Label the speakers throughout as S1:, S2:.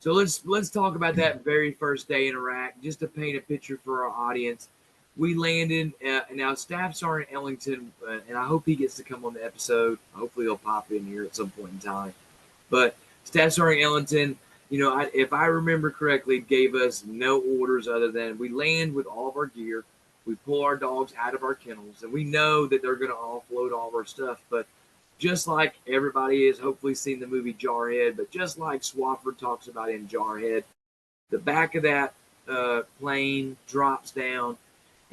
S1: So let's talk about that very first day in Iraq, just to paint a picture for our audience. We landed now. Staff Sergeant Ellington, and I hope he gets to come on the episode. Hopefully, he'll pop in here at some point in time. But Staff Sergeant Ellington, if I remember correctly, gave us no orders other than we land with all of our gear, we pull our dogs out of our kennels, and we know that they're going to offload all of our stuff. But just like everybody has hopefully seen the movie Jarhead, but just like Swafford talks about in Jarhead, the back of that plane drops down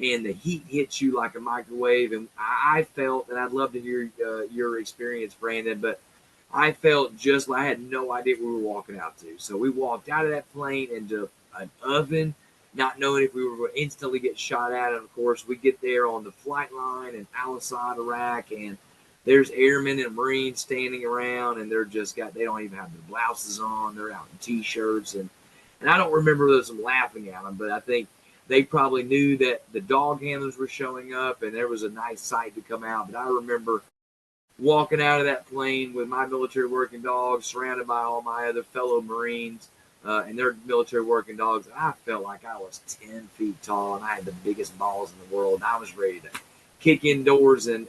S1: and the heat hits you like a microwave. And I felt, and I'd love to hear your experience, Brandon, but I felt just like I had no idea what we were walking out to. So we walked out of that plane into an oven, not knowing if we were going to instantly get shot at. And of course, we get there on the flight line in Al Asad, Iraq, and there's airmen and Marines standing around, and they don't even have their blouses on. They're out in t-shirts, and I don't remember them laughing at them, but I think they probably knew that the dog handlers were showing up, and there was a nice sight to come out. But I remember walking out of that plane with my military working dogs, surrounded by all my other fellow Marines and their military working dogs. I felt like I was 10 feet tall, and I had the biggest balls in the world. And I was ready to kick indoors and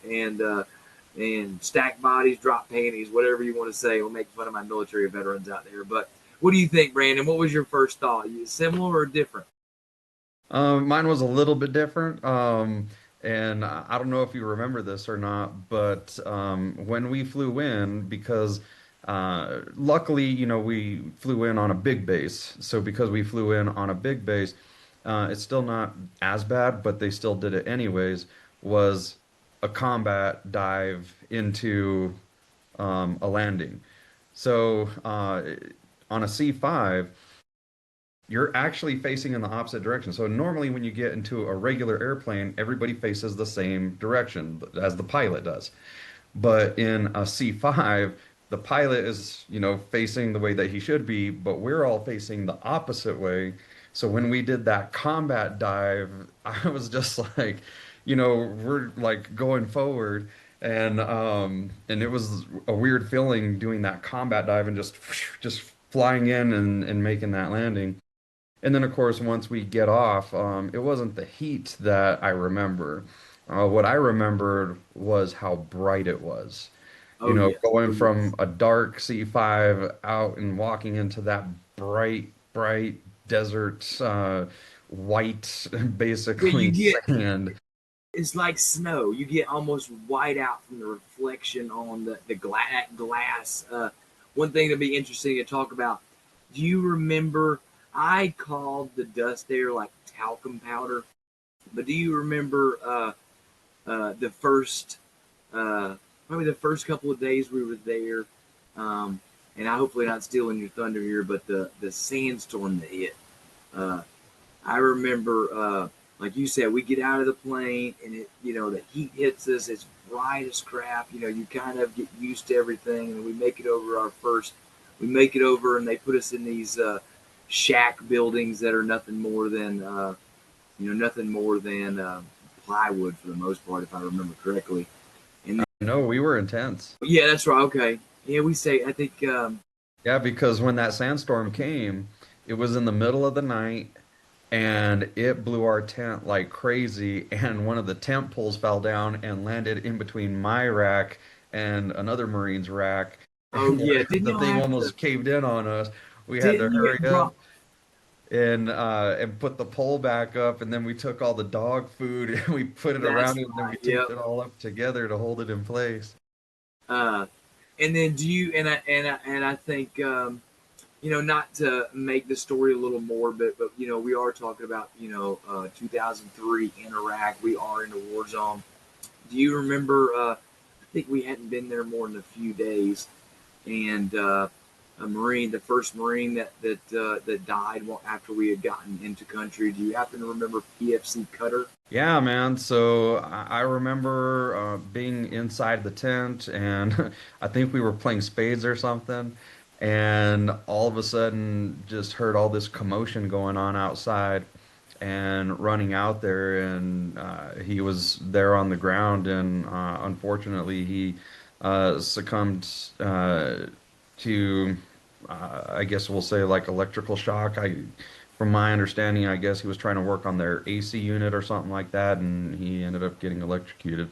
S1: stack bodies, drop panties, whatever you want to say. We'll make fun of my military veterans out there. But what do you think, Brandon? What was your first thought? Similar or different?
S2: Mine was a little bit different. And I don't know if you remember this or not, but when we flew in, because luckily, we flew in on a big base. So because we flew in on a big base, it's still not as bad, but they still did it anyways, was a combat dive into a landing. So on a C5, you're actually facing in the opposite direction. So normally when you get into a regular airplane, everybody faces the same direction as the pilot does. But in a C5, the pilot is, facing the way that he should be, but we're all facing the opposite way. So when we did that combat dive, I was just like, we're like going forward and it was a weird feeling doing that combat dive and just flying in and making that landing. And then, of course, once we get off, it wasn't the heat that I remember. What I remembered was how bright it was.
S1: Oh yeah, oh
S2: Going
S1: yes.
S2: from a dark C5 out and walking into that bright, bright desert, white,
S1: Yeah, you
S2: basically
S1: get
S2: sand.
S1: it's like snow. You get almost white out from the reflection on glass. One thing that'd be interesting to talk about. Do you remember? I called the dust there like talcum powder, but do you remember the first, probably the first couple of days we were there? And I hopefully not stealing your thunder here, but the sandstorm that hit. Uh, I remember, like you said, we get out of the plane and the heat hits us. It's bright as crap. You kind of get used to everything, and we make it over we make it over, and they put us in these shack buildings that are nothing more than plywood for the most part, if I remember correctly. And
S2: No, we were intense.
S1: yeah, that's right. Okay. Yeah, I think,
S2: Yeah, because when that sandstorm came, it was in the middle of the night and it blew our tent like crazy. And one of the tent poles fell down and landed in between my rack and another Marine's rack.
S1: oh
S2: And
S1: yeah, didn't
S2: the
S1: y'all
S2: thing
S1: have to,
S2: almost caved in on us. We had to
S1: didn't you
S2: hurry up
S1: drop?
S2: and put the pole back up. And then we took all the dog food and we put it around
S1: That's
S2: it. And then we
S1: right.
S2: taped
S1: Yep.
S2: it all up together to hold it in place.
S1: Uh, and then do you and I think not to make the story a little more, but we are talking about 2003 in Iraq. We are in a war zone. Do you remember? I think we hadn't been there more than a few days, and a Marine, the first Marine that died after we had gotten into country. Do you happen to remember PFC Cutter?
S2: Yeah, man. So I remember being inside the tent, and I think we were playing spades or something, and all of a sudden just heard all this commotion going on outside, and running out there, and he was there on the ground, and unfortunately he succumbed to I guess we'll say like electrical shock. From my understanding, I guess he was trying to work on their AC unit or something like that, and he ended up getting electrocuted.